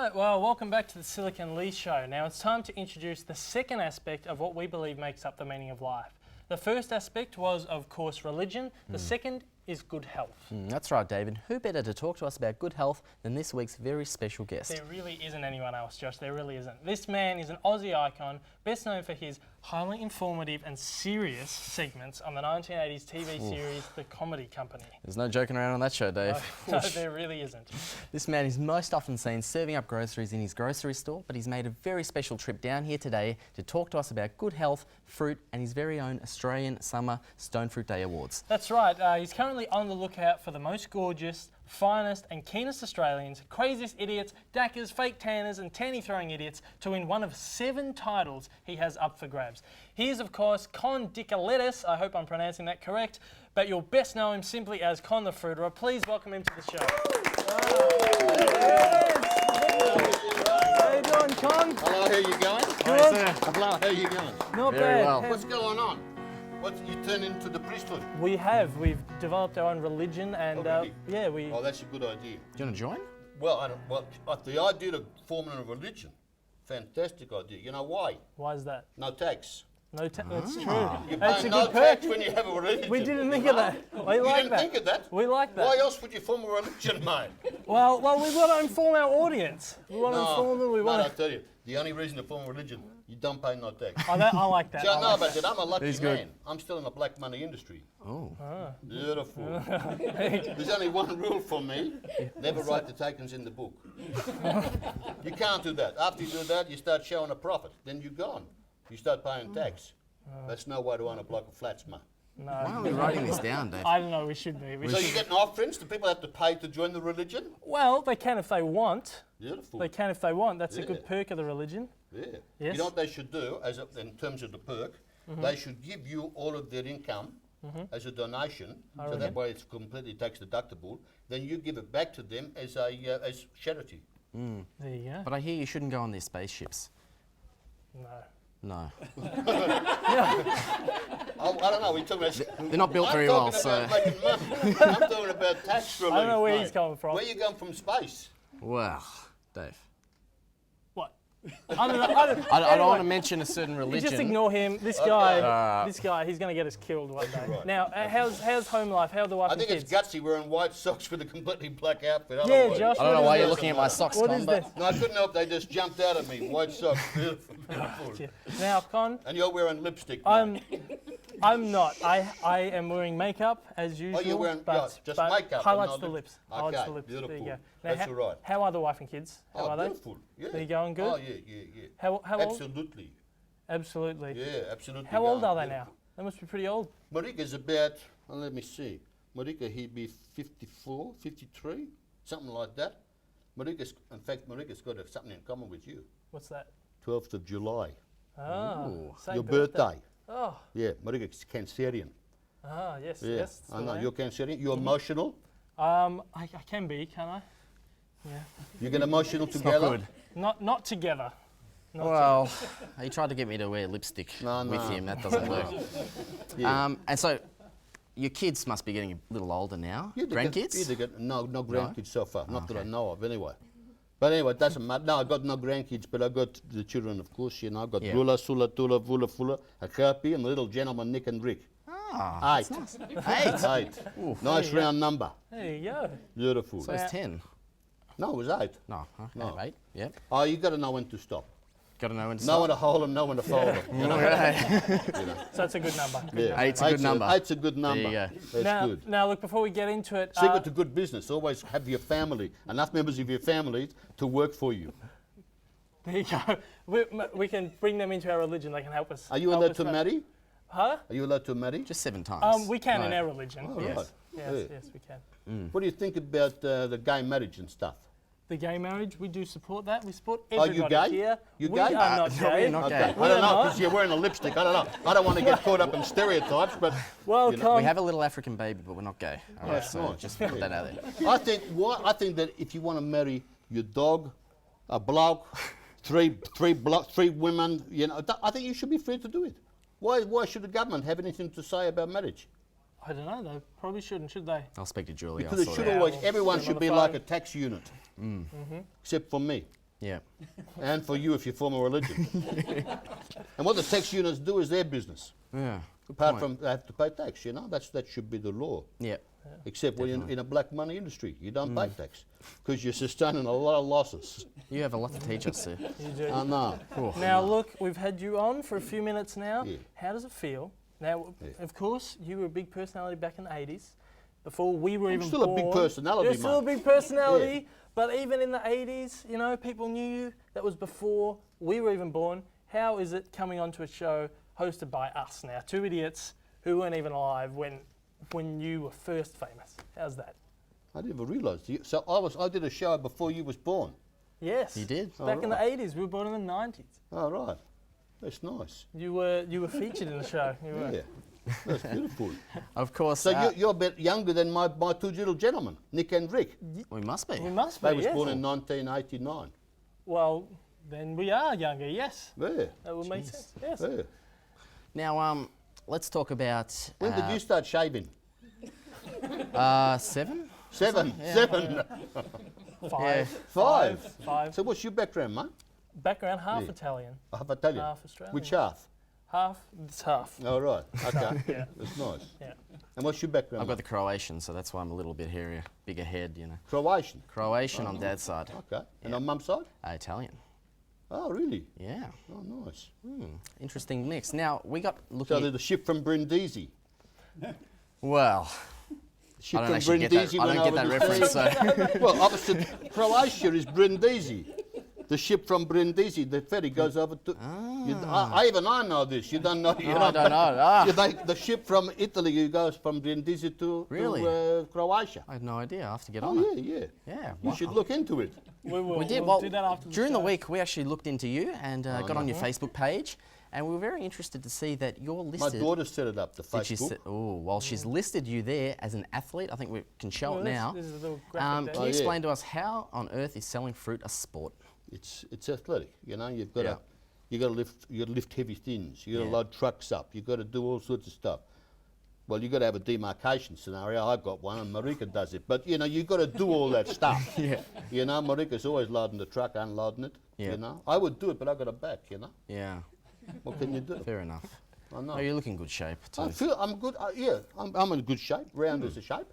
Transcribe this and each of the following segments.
Right, well, welcome back to the Silic Lee Show. Now it's time to introduce the second aspect of what we believe makes up the meaning of life. The first aspect was, of course, religion. The second is good health. That's right, David. Who better to talk to us about good health than this week's very special guest? There really isn't anyone else, Josh. There really isn't. This man is an Aussie icon, best known for his highly informative and serious segments on the 1980s TV series The Comedy Company. There's no joking around on that show, Dave. No, there really isn't. This man is most often seen serving up groceries in his grocery store, but he's made a very special trip down here today to talk to us about good health, fruit, and his very own Australian Summer Stonefruit Day Awards. That's right. He's currently on the lookout for the most gorgeous, finest and keenest Australians, craziest idiots, dackers, fake tanners and tanny-throwing idiots to win one of 7 titles he has up for grabs. He is, of course, Con the Fruiterer. I hope I'm pronouncing that correct, but you'll best know him simply as Con the Fruiterer. Please welcome him to the show. How you doing, Con? Hello, how you going? Good. Hello, how you going? Not Very bad. well. What's going on? You turned into the priesthood? We've developed our own religion and really? yeah, we... Oh, that's a good idea. Do you want to join? Well, the idea of forming a religion, fantastic idea. You know why? Why is that? No tax. No that's true. You That's pay a no good perk. tax when you have a religion. We didn't think of that. We You like didn't that. think of that? We like that. Why else would you form a religion, mate? Well, we've got to inform our audience. We want to inform them. We mate, want I tell you, the only reason to form a religion, you don't pay no tax. I like that. See, I I know like about that. I'm a lucky He's good. man. I'm still in the black money industry. Oh. Beautiful. There's only one rule for me. Never write the takings in the book. You can't do that. After you do that, you start showing a profit. Then you're gone. You start paying tax. That's no way to own a block of flats, mate. No. Why are we writing this down, Dave? I don't know. We should be. So you're getting offerings? Do people have to pay to join the religion? Well, they can if they want. Beautiful. They can if they want. That's a good Yeah. perk of the religion. Yeah. Yes. You know what they should do, in terms of the perk? They should give you all of their income as a donation, so that way it's completely tax deductible. Then you give it back to them as as charity. There you go. But I hear you shouldn't go on these spaceships. No. No. I don't know. We're talking about. They're not built very well, so... Making money. I'm talking about tax relief. I don't know where mate. he's coming from. Where you going from space? Well, Dave. What? I don't know. I don't want to mention a certain You religion. just ignore him. This guy, he's going to get us killed one day. Right. Now, how's home life? How are the wife I and think kids? it's gutsy wearing white socks with a completely black outfit. Yeah, Otherwise- Josh. I don't know what why is you're this? looking at my socks, What Con, is but... this? No, I couldn't help. They just jumped out at me. White socks, beautiful, beautiful. Now, Con, And you're wearing lipstick. mate. I'm not. I am wearing makeup as usual. you're wearing- but, just but makeup and highlights no the lips. lips. Highlights Okay, the lips. There you beautiful. go. Now, That's all right. How are the wife and kids? How Oh, are they? beautiful. Yeah. Are you going good? Oh, yeah. How old? Absolutely. Absolutely. Yeah, absolutely. How old going are they beautiful. now? They must be pretty old. Marika's about, let me see. Marika, he'd be 54, 53, something like that. In fact, Marika's got something in common with you. What's that? 12th of July, Oh, same your birthday. Oh, Yeah, Marika's Cancerian. yes, Yeah, yes. I know, still you're Cancerian. You're emotional. am. I can be, can I? Yeah. You get emotional Not together. good. Not together. Well, he tried to get me to wear lipstick No, with no. him. That doesn't work. Yeah. And so, your kids must be getting a little older now. Yeah, they Grandkids? get, no grandkids so far. Not that I know of, anyway. But anyway, it doesn't matter. No, I got no grandkids, but I got the children, of course. You know, I got Yeah. Rula, Sula, Tula, Vula, Fula, a Kirby, and the little gentleman, Nick and Rick. Ah, 8. that's nice. 8? 8. Nice round number. There you go. Beautiful. So it's 10. No, it was 8. No, okay, No. 8. Yep. Oh, you got to know when to stop. Got to know when to Know when stop. to hold them, know when to fold them. You know? Okay. So that's a good number. Yeah. Eight's a good number. 8's a good number. you go. That's Now, good. now, look, before we get into it, Secret to good business, always have your family, enough members of your family to work for you. there you go. We can bring them into our religion. They can help us. Are you help allowed us to marry? Huh? Are you allowed to marry? Just 7 times. We can No. in our religion. Oh, yes. right. Yes, Yeah. yes, we can. What do you think about the gay marriage and stuff? The gay marriage, we do support that. We support Are you everybody gay? here. You we gay? are not No, gay. we're not Okay. gay. I don't know, not. because you're wearing a lipstick. I don't know. I don't want to get caught up in stereotypes, but Well, You know, Con, We have a little African baby, but we're not gay. All right, That's so nice. just put that out there. I think that if you want to marry your dog, a bloke, three women, you know, I think you should be free to do it. Why should the government have anything to say about marriage? I don't know. They probably shouldn't, should they? I'll speak to Julie. Because I'll it sort should it out. always, We'll everyone get should on be the like phone. a tax unit, except for me. Yeah. and for you if you form a religion. And what the tax units do is their business. Yeah. Apart from they have to pay tax, you know, that should be the law. Yeah. Except when you're in a black money industry, you don't pay tax because you're sustaining a lot of losses. You have a lot to teach us, sir. You do. I know. Now, look, we've had you on for a few minutes now. Yeah. How does it feel? Now, Yeah. of course, you were a big personality back in the 80s. Before we were I'm even still a born. big personality, You're still a mate. big personality. But even in the 80s, you know, people knew you. That was before we were even born. How is it coming onto a show hosted by us now? Two idiots who weren't even alive when you were first famous. How's that? I didn't even realise. So I did a show before you was born. Yes. You did? Back in the 80s. We were born in the 90s. Oh, right. That's nice. You were featured in the show. You were. Yeah. That's beautiful. Of course. So you're a bit younger than my two little gentlemen, Nick and Rick. we must be. We must be, They was yes. born in 1989. Well, then we are younger, yes. Yeah. That would make sense, yes. Yeah. Now, let's talk about When did you start shaving? 7. Seven. Yeah. 7. Five. Five. So what's your background, mate? Background, half Yeah. Italian, Half Italian. half Australian. Which half? Half, it's half. Oh, right. Okay. Yeah. That's nice. Yeah. And what's your background? I've got the mate? Croatian, so that's why I'm a little bit hairier, bigger head, you know. Croatian. Croatian on dad's side. Okay. And on mum's side? Italian. Oh, really? Yeah. Oh, nice. Interesting mix. Now, we got So looking they're at... the ship from Brindisi. Well, Ship I don't from actually get that, Brindisi I went don't get over that the reference, sea. so... Well, opposite Croatia is Brindisi. The ship from Brindisi, the ferry goes over to. Even I know this. You don't know. You I don't know. The ship from Italy goes from Brindisi to Really? Croatia. I had no idea. I have to get on Oh it. yeah. Yeah. You wow. should look into it. We We did. We'll Well, do that after during the show. week, we actually looked into you and got on your Facebook page, and we were very interested to see that you're My listed. daughter set it up. The Did she Facebook. se- oh, well, she's listed you there as an athlete. I think we can show Well, it this- now. This is a little graphic Can there. you yeah. explain to us how on earth is selling fruit a sport? It's athletic. You know, you've got Yeah. to you got to lift heavy things. You got to Yeah. load trucks up. You got to do all sorts of stuff. Well, you got to have a demarcation scenario. I've got one, and Marika does it. But you know, you got to do all that stuff. Yeah. You know, Marika's always loading the truck, unloading it. Yeah. You know, I would do it, but I got a back. You know, Yeah, what can you do? fair enough. I know. Oh, you look in good shape too. I feel I'm good. Yeah, I'm in good shape. Round as a shape.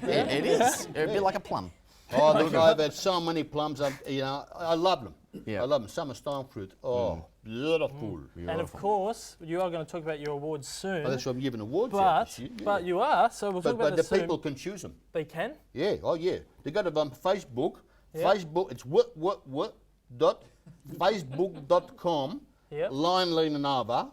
It is. A bit like a plum. Oh, look, I've had so many plums. I love them. Yeah. I love them. Summer Stonefruit. Oh, beautiful. And of course, you are going to talk about your awards soon. Oh, that's why I'm giving awards out this year, yeah. But you are, so we'll talk But about the this soon. people can choose them. They can? Yeah, oh yeah. They got it on Facebook. Yeah. Facebook, it's facebook.com, Yep. line Nava,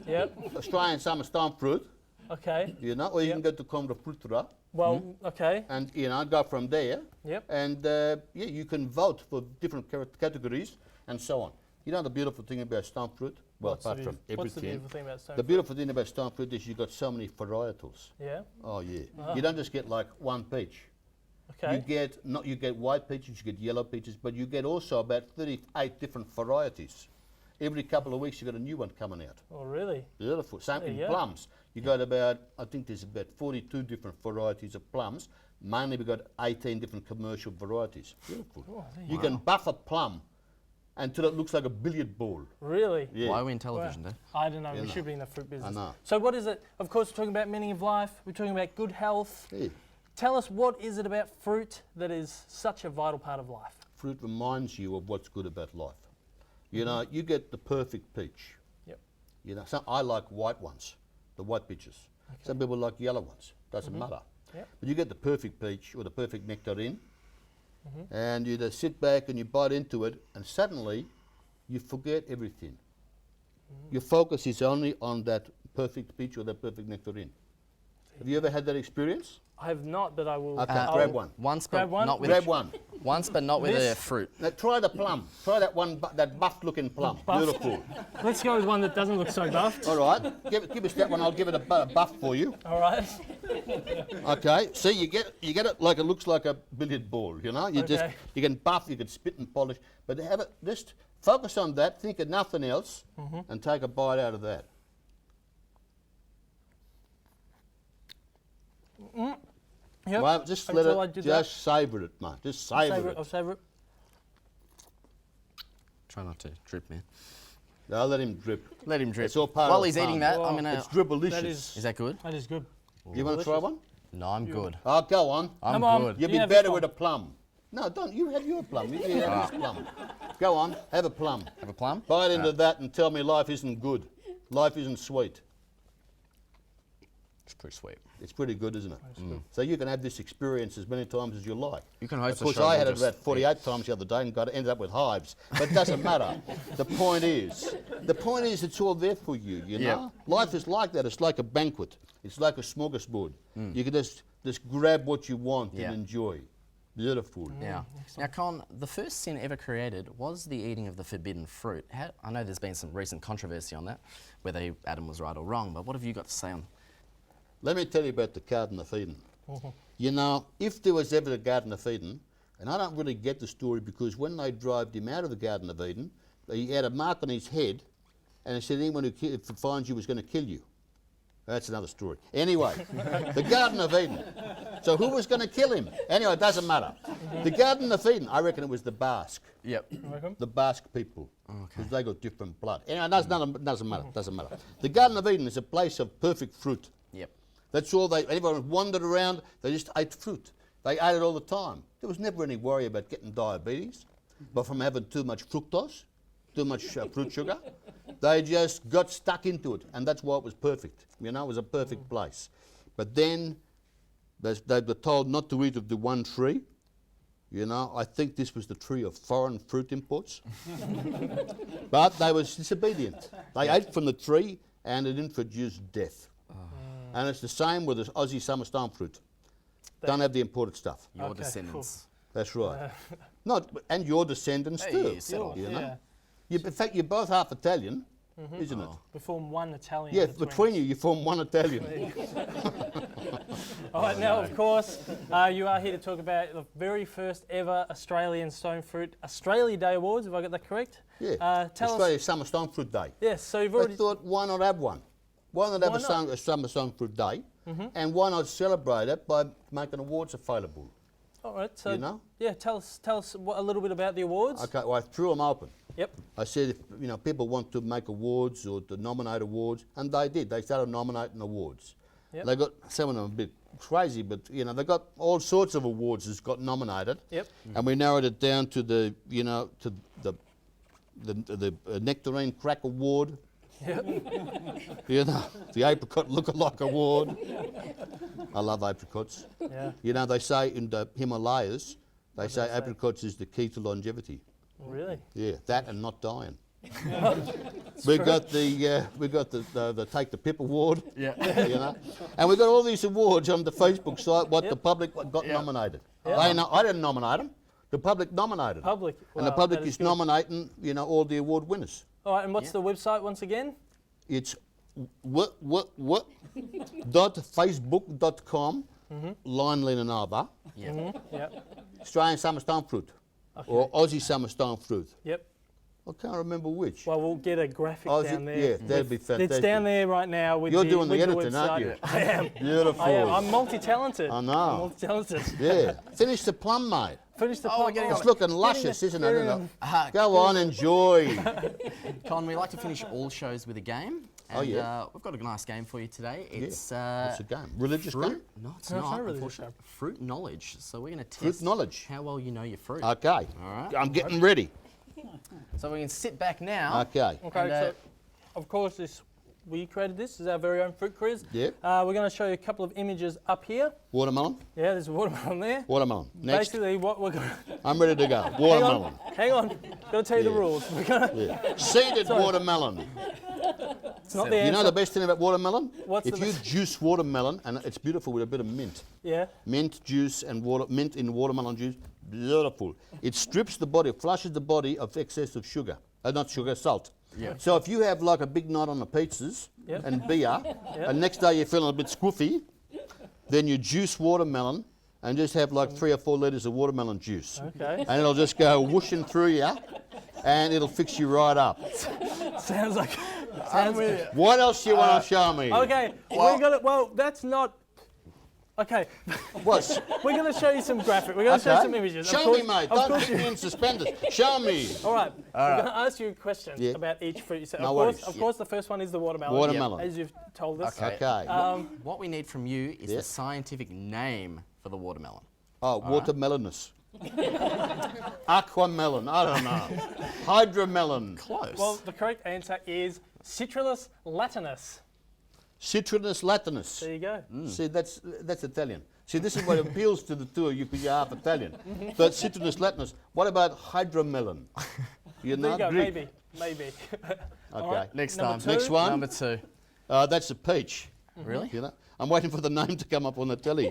Yep. Australian Summer Stonefruit, Okay. you know, or you can go to Con the Fruiterer Well, okay. and, you know, go from there. Yep. And, yeah, you can vote for different categories and so on. You know the beautiful thing about Stonefruit? Well, What's the apart from beautif- What's the everything. beautiful thing about stone The fruit? beautiful thing about Stonefruit is you've got so many varietals. Yeah. Oh, yeah. You don't just get like one peach. Okay. You get white peaches, you get yellow peaches, but you get also about 38 different varieties. Every couple of weeks you got a new one coming out. Oh, really? Beautiful. Same There in you go. plums. You got about, I think there's about 42 different varieties of plums. Mainly we got 18 different commercial varieties. Beautiful. Oh, there You can buff a plum until it looks like a billiard ball. Really? Yeah. Why are we in television, Dad? I don't know. Yeah, We no. should be in the fruit business. know. So what is it? Of course, we're talking about meaning of life. We're talking about good health. Yeah. Tell us, what is it about fruit that is such a vital part of life? Fruit reminds you of what's good about life. You know, you get the perfect peach. Yep. You know, I like white ones, the white peaches. Some people like yellow ones. Doesn't matter. Yep. But you get the perfect peach or the perfect nectarine, and you just sit back and you bite into it, and suddenly you forget everything. Your focus is only on that perfect peach or that perfect nectarine. Have you ever had that experience? I have not, but I will. Okay, I'll- grab one. Once, Grab but one? not with Grab one. Once, but not with This- a fruit. Now try the plum. Try that one, that buff-looking plum. buff? Beautiful. Let's go with one that doesn't look so buffed. All right, give us that one. I'll give it a buff for you. All right. Okay. See, you get it like it looks like a billiard ball. You know, you Okay. you can buff, you can spit and polish, but have it just focus on that. Think of nothing else, and take a bite out of that. Yep. Well, just let Until I it. do Just savour it, mate. Just savour it. I'll savour it. Try not to drip, man. I'll let him drip. Let him drip. It's all part While of he's the eating fun. that, I'm gonna. It's dribblicious. That is- Is that good? That is good. You want to try one? No, I'm good. Oh, go on. I'm Come on. good. You'll You be have better this with a plum. No, don't. You have your plum. You have his plum. Go on, have a plum. Have a plum? Bite into that and tell me life isn't good. Life isn't sweet. It's pretty sweet. It's pretty good, isn't it? So you can have this experience as many times as you like. You can host Of course, a show. I had and it just about 48 times the other day and ended up with hives. But it doesn't matter. The point is, it's all there for you, you know? Life is like that. It's like a banquet. It's like a smorgasbord. You can just grab what you want and enjoy. Beautiful. Yeah. Now, Con, the first sin ever created was the eating of the forbidden fruit. I know there's been some recent controversy on that, whether Adam was right or wrong, but what have you got to say on? Let me tell you about the Garden of Eden. You know, if there was ever a Garden of Eden, and I don't really get the story because when they drove him out of the Garden of Eden, he had a mark on his head and it said anyone who finds you was going to kill you. That's another story. Anyway, the Garden of Eden. So who was going to kill him? Anyway, it doesn't matter. The Garden of Eden, I reckon it was the Basque. Yep. The Basque people. Because they got different blood. Anyway, doesn't matter. The Garden of Eden is a place of perfect fruit. Yep. That's all everyone wandered around, they just ate fruit. They ate it all the time. There was never any worry about getting diabetes, but from having too much fructose, too much fruit sugar, they just got stuck into it, and that's why it was perfect. You know, it was a perfect place. But then they were told not to eat of the one tree. You know, I think this was the tree of foreign fruit imports. But they were disobedient. They ate from the tree, and it introduced death. And it's the same with the Aussie Summer Stonefruit. Don't have the imported stuff. Your descendants. That's right. And your descendants too. You know? In fact, you're both half Italian, isn't it? We form one Italian. Yeah, between you form one Italian. All right, now, of course, you are here to talk about the very first ever Australian Stonefruit Australia Day Awards, have I got that correct? Yeah, Australia Summer Stonefruit Day. Yes, so you've I already... thought, why not have one? Why not have a Summer Stonefruit Day? And why not celebrate it by making awards available? All right, so... You know? Yeah, tell us a little bit about the awards. Okay, well, I threw them open. Yep. I said, if people want to make awards or to nominate awards, and they did. They started nominating awards. Yep. They got some of them a bit crazy, but they got all sorts of awards that's got nominated. Yep. And we narrowed it down to the Nectarine Crack Award. Yep. The Apricot Lookalike Award. I love apricots. Yeah. They say in the Himalayas, they say apricots is the key to longevity. Really? Yeah, that and not dying. we got the Take the Pip Award. Yeah. And we got all these awards on the Facebook site. The public got nominated. Yep. I didn't nominate them. The public nominated. Public. And the Wow, public that is good. nominating all the award winners. All right, and what's the website once again? It's facebook.com line Lenanava Yep. Australian Summer Stonefruit or Aussie Summer Stonefruit. Yep. I can't remember which. Well, we'll get a graphic down there. Yeah, that'd be fantastic. It's down there right now with You're the doing the with editing, aren't you? I am. Beautiful. I am. I'm multi-talented. I know. I'm multi-talented. Yeah. Finish the plum, mate. Finish the we're getting It's looking luscious, isn't it? Go on, enjoy. Con, we like to finish all shows with a game. And, we've got a nice game for you today. It's What's the game? Religious fruit. game? No, it's No, it's not. not a religious Unfortunately. Fruit knowledge. So we're going to test Fruit knowledge. how well you know your fruit. Okay. All right. I'm getting ready. So we can sit back now. Okay. Okay, And, so of course we created this. This is our very own fruit quiz. Yep. We're going to show you a couple of images up here. Watermelon? Yeah, there's a watermelon there. Watermelon. Next. Basically, what we're going I'm ready to go. Watermelon. Hang on. Got to tell you the rules. We're going to... Yeah. Seeded watermelon. It's not the answer. You know the best thing about watermelon? What's if the you best? juice watermelon, and it's beautiful with a bit of mint. Yeah. Mint juice and mint in watermelon juice, beautiful. It strips the body, flushes the body of excess of sugar. Not sugar, salt. Yeah. So if you have like a big night on the pizzas Yep. and beer, and next day you're feeling a bit squiffy, then you juice watermelon and just have like 3 or 4 litres of watermelon juice. Okay. And it'll just go whooshing through you, and it'll fix you right up. Sounds like... What else do you want to show me? Okay, we got it. Well, that's not... Okay, What? we're going to show you some graphic. We're going to show you some images. Of Show course- me, mate. of Don't course keep me in suspenders. Show me. All right, we're going to ask you questions Yeah. about each fruit. So No of course, worries. of course, the first one is the watermelon. Watermelon. As you've told us. Okay. What we need from you is Yeah. the scientific name for the watermelon. Oh, watermelonous. Aquamelon. I don't know. Hydromelon. Close. Well, the correct answer is Citrullus latinus. Citronus latinus. There you go. See, that's Italian. See, this is what appeals to the two of you because you're half Italian. But citronus latinus. What about hydromelon? You're There you not go. Greek. Maybe. Okay. Next number time. two. Next one. Number 2. That's a peach. Really? You know, I'm waiting for the name to come up on the telly.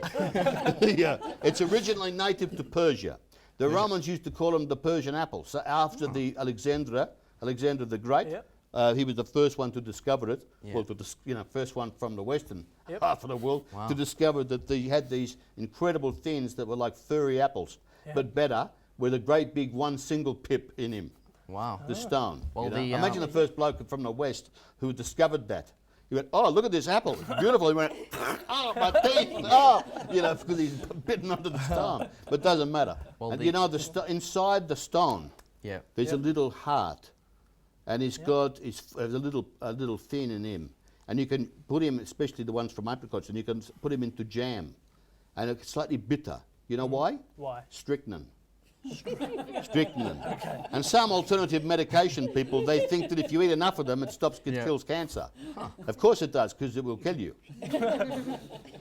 Yeah, it's originally native to Persia. The Romans used to call them the Persian apple. So after the Alexander the Great, Yep. he was the first one to discover it. Yeah. Well, first one from the Western Yep. half of the world to discover that they had these incredible things that were like furry apples, but better, with a great big one single pip in him. Wow. The stone. Well, you know? the, Imagine the first bloke from the West who discovered that. He went, oh, look at this apple. It's beautiful. He went, oh, my teeth. Oh, because he's bitten onto the stone. But it doesn't matter. Well, and the- inside the stone, Yeah. there's a little heart. And he's got a little fin in him. And you can put him, especially the ones from apricots, and you can put him into jam. And it's slightly bitter. You know why? Why? Strychnine. Strychnine. And some alternative medication people, they think that if you eat enough of them, it kills cancer. Of course it does, because it will kill you.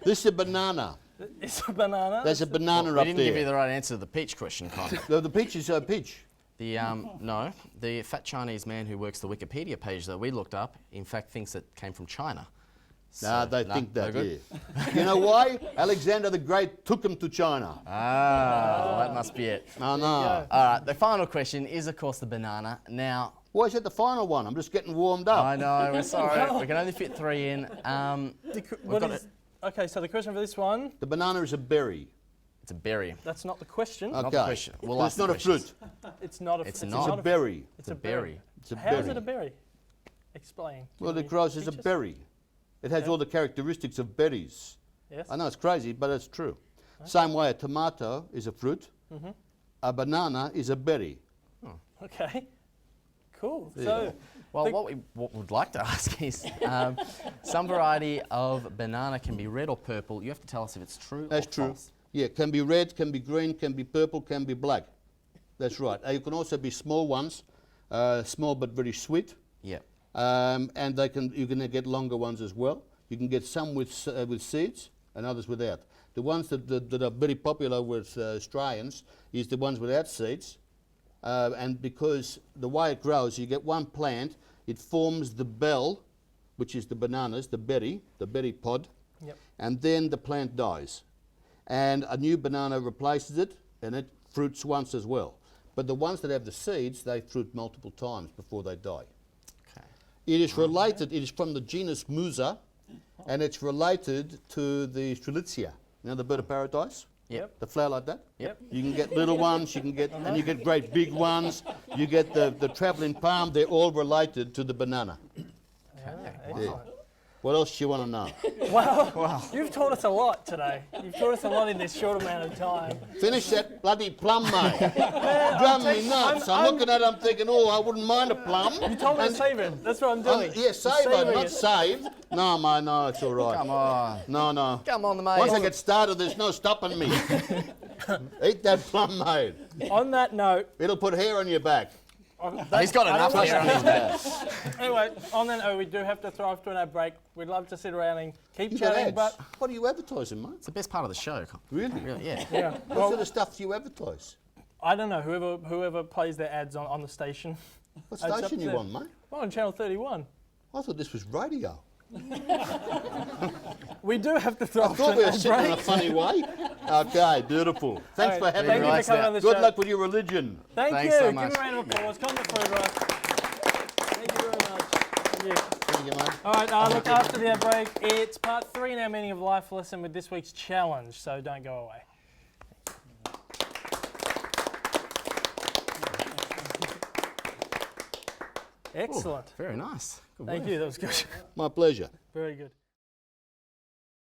This is a banana. It's a banana. There's a banana We up didn't give you there. the right answer to the peach question, Con. The peach is a peach. The no, the fat Chinese man who works the Wikipedia page that we looked up, in fact, thinks it came from China. Nah, So, they no, think no that, good? yeah. You know why? Alexander the Great took him to China. Ah, well, that must be it. No, no. All right, the final question is, of course, the banana. Now, Why is that the final one? I'm just getting warmed up. I know, we're sorry, we can only fit 3 in. What got is- Okay, so the question for this one, The banana is a berry. It's a berry. that's not the question. Okay. Not the question. We'll But ask it's not the a fruit. questions. It's not a. It's It's not. a berry. It's a berry. It's a How is berry. it a berry? Explain. Well, Can it you grows as a teach us? berry. It has all the characteristics of berries. Yes. I know it's crazy, but it's true. Same way a tomato is a fruit, a banana is a berry. Okay. Cool. Yeah. So, Well, The- what we'd like to ask is, some variety of banana can be red or purple. You have to tell us if it's true That's or true. false. Yeah, can be red, can be green, can be purple, can be black. That's right. You can also be small ones, small but very sweet. Yeah. And you can get longer ones as well. You can get some with seeds and others without. The ones that are very popular with Australians is the ones without seeds. And because the way it grows, you get one plant, it forms the bell, which is the bananas, the berry pod, Yep. and then the plant dies. And a new banana replaces it, and it fruits once as well. But the ones that have the seeds, they fruit multiple times before they die. Okay. It is related, it is from the genus Musa, and it's related to the Strelitzia. You know the bird of paradise? Yep. The flower like that? Yep. You can get little ones, you can get, and you get great big ones. You get the travelling palm, they're all related to the banana. excellent. What else do you want to know? Wow. You've taught us a lot today. You've taught us a lot in this short amount of time. Finish that bloody plum, mate. Drum me nuts. I'm looking at it, I'm thinking, oh, I wouldn't mind a plum. You told me to save it. That's what I'm doing. Yeah, save it, Savouring not saved. No, mate, no, it's all right. Come on. No. Come on, mate. Once I get started, there's no stopping me. Eat that plum, mate. On that note, It'll put hair on your back. He's got enough don't hair on his back. anyway, on that note, we do have to throw off to our break. We'd love to sit around and keep You got chatting, ads. but What are you advertising, mate? It's the best part of the show. Really? Really, yeah. yeah, What well, sort of stuff do you advertise? I don't know. Whoever plays their ads on the station. What It's up station you to- on, mate? Well, on Channel 31. I thought this was radio. We do have to throw I off thought to we were our sitting in a break. funny way. Okay, beautiful. Thanks All for right, having thank me. you for Relax coming now. on the Good show. luck with your religion. Thank Thanks you. so Give much. him a round of applause. Con the Fruiterer. Thank you very much. Thank you. Thank you, mate. All right, look, after the break, it's part 3 in our Meaning of Life lesson with this week's challenge, so don't go away. Excellent. Very nice. Good Thank work. you, that was good. My pleasure. Very good.